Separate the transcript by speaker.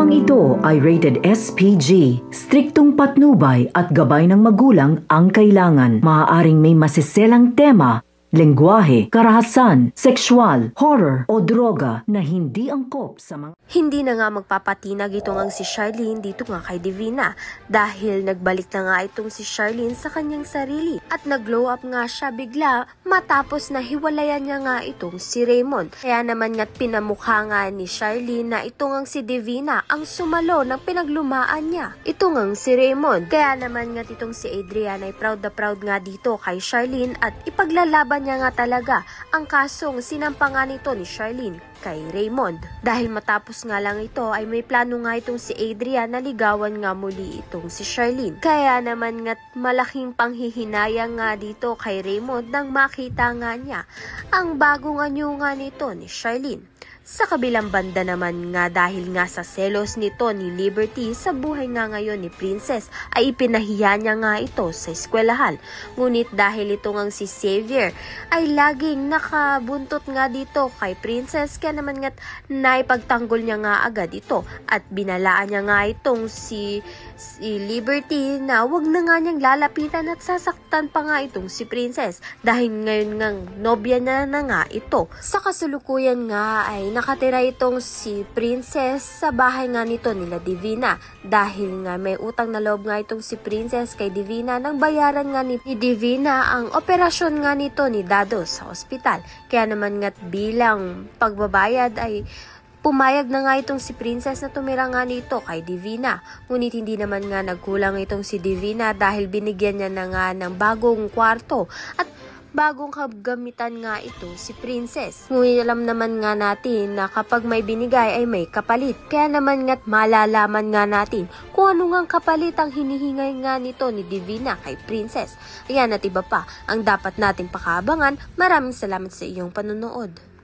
Speaker 1: Programang ito ay rated SPG. Striktong patnubay at gabay ng magulang ang kailangan. Maaaring may masiselang tema, lengguwahe, karahasan, sexual, horror o droga na hindi angkop sa mga...
Speaker 2: Hindi na nga magpapatinag itong ang si Charlene dito nga kay Divina dahil nagbalik na nga itong si Charlene sa kanyang sarili at nag-glow up nga siya bigla matapos na hiwalayan niya nga itong si Raymond. Kaya naman nga't pinamukha nga ni Charlene na itong ang si Divina ang sumalo ng pinaglumaan niya. Itong ang si Raymond. Kaya naman nga't itong si Adrian ay proud na proud nga dito kay Charlene at ipaglalaban niya nga talaga ang kasong sinampangan nito ni Charlene kay Raymond. Dahil matapos nga lang ito ay may plano nga itong si Adrian na ligawan nga muli itong si Charlene. Kaya naman nga't malaking panghihinayang nga dito kay Raymond nang makita nga niya ang bagong anyo nga nito ni Charlene. Sa kabilang banda naman nga dahil nga sa selos nito ni Liberty sa buhay nga ngayon ni Princess ay ipinahiya niya nga ito sa eskwelahan. Ngunit dahil ito ngang si Xavier ay laging nakabuntot nga dito kay Princess kaya naman nga't naipagtanggol niya nga agad ito at binalaan niya nga itong si Liberty na wag na nga niyang lalapitan at sasaktan pa nga itong si Princess dahil ngayon ngang nobya niya na nga ito. Sa kasulukuyan nga ay nakatira itong si Princess sa bahay nga nito nila Divina dahil nga may utang na loob nga itong si Princess kay Divina nang bayaran nga ni Divina ang operasyon nga nito ni Dado sa ospital. Kaya naman nga't bilang pagbabayad ay pumayag na nga itong si Princess na tumira nga nito kay Divina. Ngunit hindi naman nga nagkulang itong si Divina dahil binigyan niya na nga ng bagong kwarto at bagong kagamitan nga ito si Princess. Ngunit alam naman nga natin na kapag may binigay ay may kapalit. Kaya naman nga't malalaman nga natin kung ano ngang kapalit ang hinihingay nga nito ni Divina kay Princess. Ayan at iba pa ang dapat nating pakaabangan. Maraming salamat sa iyong panonood.